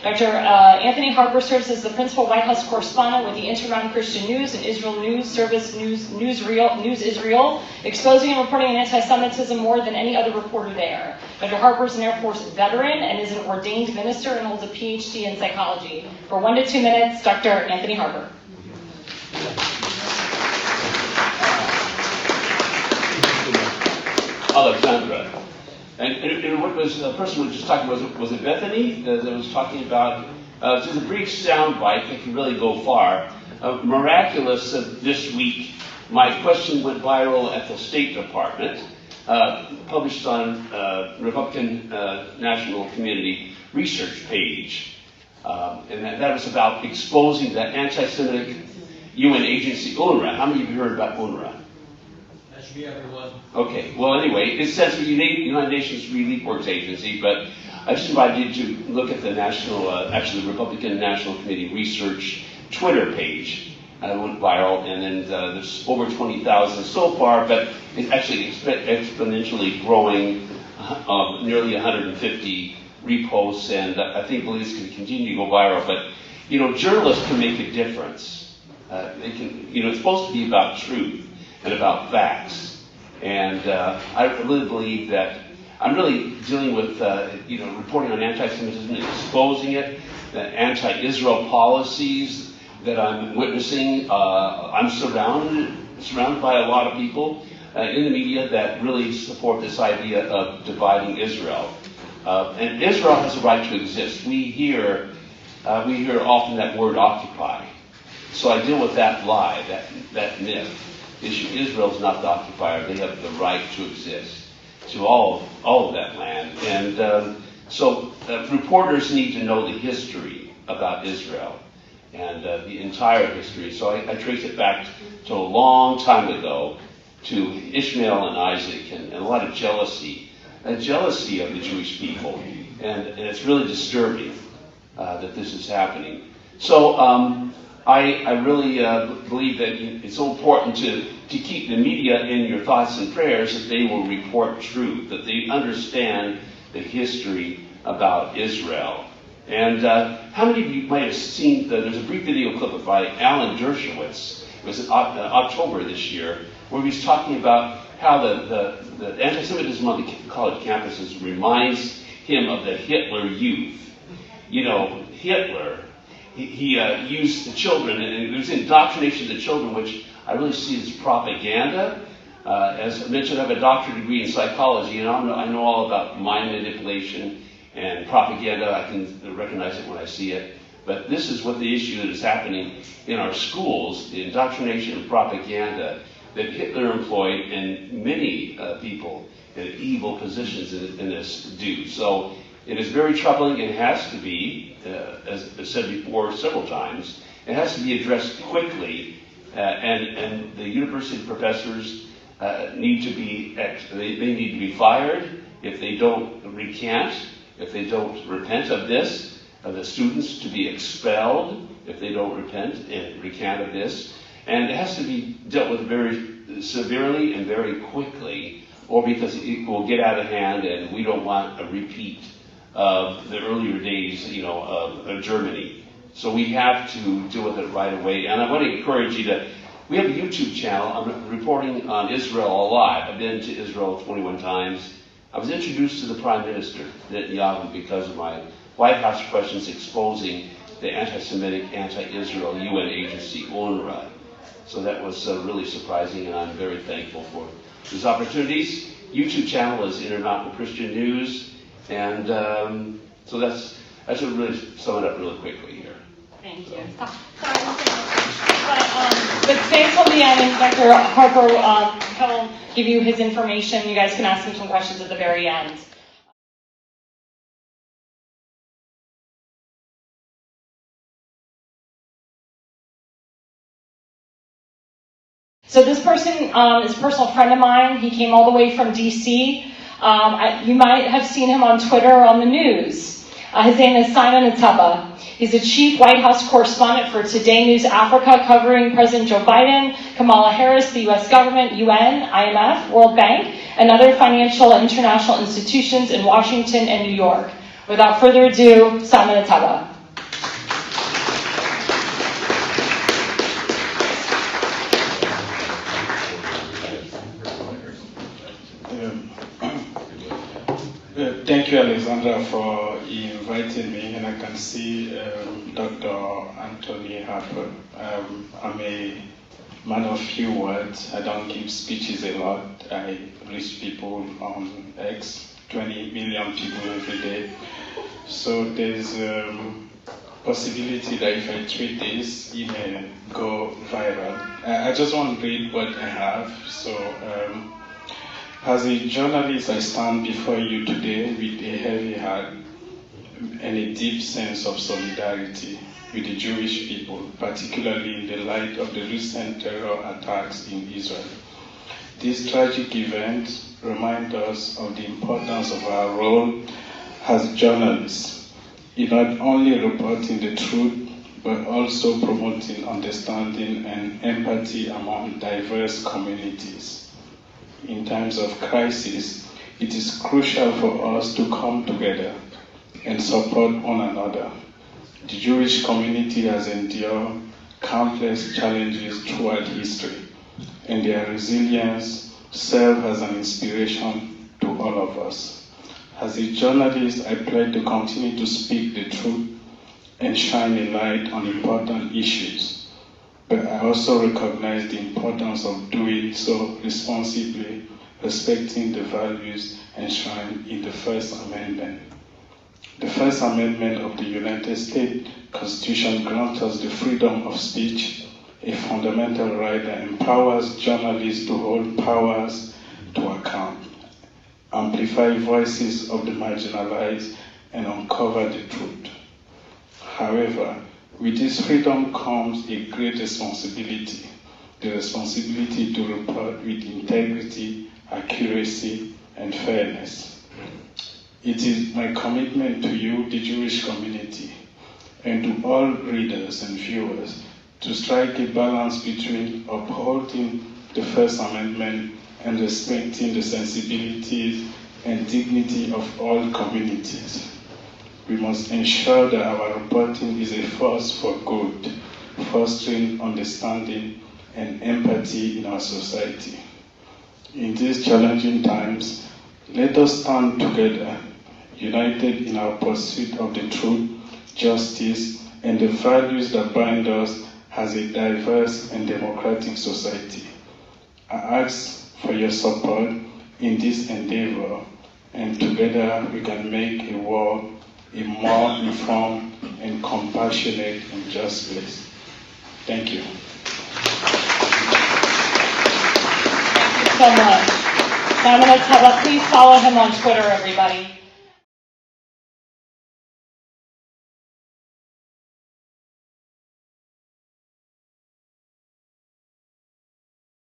Dr. Anthony Harper serves as the principal White House correspondent with the InterMountain Christian News and Israel News Service News Israel, exposing and reporting on anti-Semitism more than any other reporter there. Dr. Harper is an Air Force veteran and is an ordained minister and holds a PhD in psychology. For 1 to 2 minutes, Dr. Anthony Harper. Alexandra. And what was the person was just talking about, was it Bethany that was talking about? Just a brief soundbite that can really go far. Miraculous this week, my question went viral at the State Department, published on Republican National Community research page. And that was about exposing the anti-Semitic UN agency, UNRWA. How many of you heard about UNRWA? Everyone. Okay, well anyway, it says the United Nations Relief Works Agency, but I just invited you to look at the the Republican National Committee research Twitter page. It went viral, and then there's over 20,000 so far, but it's actually exponentially growing, nearly 150 reposts, and I believe it's going to continue to go viral. But, journalists can make a difference. They can, it's supposed to be about truth and about facts. And I really believe that I'm really dealing with, reporting on anti-Semitism and exposing it, the anti-Israel policies that I'm witnessing. I'm surrounded by a lot of people in the media that really support this idea of dividing Israel. And Israel has a right to exist. We hear often that word occupy. So I deal with that lie, that myth. Israel is not the occupier. They have the right to exist to all of that land. And so reporters need to know the history about Israel and the entire history. So I trace it back to a long time ago to Ishmael and Isaac and a lot of jealousy of the Jewish people. And it's really disturbing that this is happening. So I really believe that it's so important to keep the media in your thoughts and prayers, that they will report truth, that they understand the history about Israel. And how many of you might have seen, there's a brief video clip by Alan Dershowitz. It was in October this year, where he was talking about how the anti-Semitism on the college campuses reminds him of the Hitler Youth. Hitler, he used the children, and it was indoctrination of the children, which I really see as propaganda. As I mentioned, I have a doctorate degree in psychology, and I know all about mind manipulation and propaganda. I can recognize it when I see it. But this is what the issue that is happening in our schools, the indoctrination and propaganda that Hitler employed, and many people in evil positions in this do. So it is very troubling. It has to be, as I said before several times, it has to be addressed quickly, and the university professors need to be they need to be fired if they don't recant, if they don't repent of this, of the students to be expelled if they don't repent and recant of this, and it has to be dealt with very severely and very quickly, or because it will get out of hand, and we don't want a repeat of the earlier days, of Germany. So we have to deal with it right away. And I want to encourage you we have a YouTube channel. I'm reporting on Israel alive. I've been to Israel 21 times. I was introduced to the Prime Minister, Netanyahu, because of my White House questions exposing the anti-Semitic, anti-Israel UN agency, UNRWA. So that was really surprising, and I'm very thankful for these opportunities. YouTube channel is InterMountain Christian News. And so that's should really sum it up really quickly here. Thank you. But stay until the end, and Dr. Harper, he'll give you his information. You guys can ask him some questions at the very end. So this person is a personal friend of mine. He came all the way from D.C. You might have seen him on Twitter or on the news. His name is Simon Atebe. He's the chief White House correspondent for Today News Africa, covering President Joe Biden, Kamala Harris, the U.S. government, UN, IMF, World Bank, and other financial and international institutions in Washington and New York. Without further ado, Simon Atebe. Thank you, Alexandra, for inviting me, and I can see Dr. Anthony Harper. I'm a man of few words. I don't give speeches a lot. I reach people on X, 20 million people every day. So there's possibility that if I tweet this, it may go viral. I just want to read what I have. So. As a journalist, I stand before you today with a heavy heart and a deep sense of solidarity with the Jewish people, particularly in the light of the recent terror attacks in Israel. These tragic events remind us of the importance of our role as journalists in not only reporting the truth, but also promoting understanding and empathy among diverse communities. In times of crisis, it is crucial for us to come together and support one another. The Jewish community has endured countless challenges throughout history, and their resilience serves as an inspiration to all of us. As a journalist, I pledge to continue to speak the truth and shine a light on important issues. But I also recognize the importance of doing so responsibly, respecting the values enshrined in the First Amendment. The First Amendment of the United States Constitution grants us the freedom of speech, a fundamental right that empowers journalists to hold powers to account, amplify voices of the marginalized, and uncover the truth. However, with this freedom comes a great responsibility, the responsibility to report with integrity, accuracy, and fairness. It is my commitment to you, the Jewish community, and to all readers and viewers to strike a balance between upholding the First Amendment and respecting the sensibilities and dignity of all communities. We must ensure that our reporting is a force for good, fostering understanding and empathy in our society. In these challenging times, let us stand together, united in our pursuit of the truth, justice, and the values that bind us as a diverse and democratic society. I ask for your support in this endeavor, and together we can make a world a more informed and compassionate and just place. Thank you. Thank you so much. Simon Atebe, please follow him on Twitter, everybody.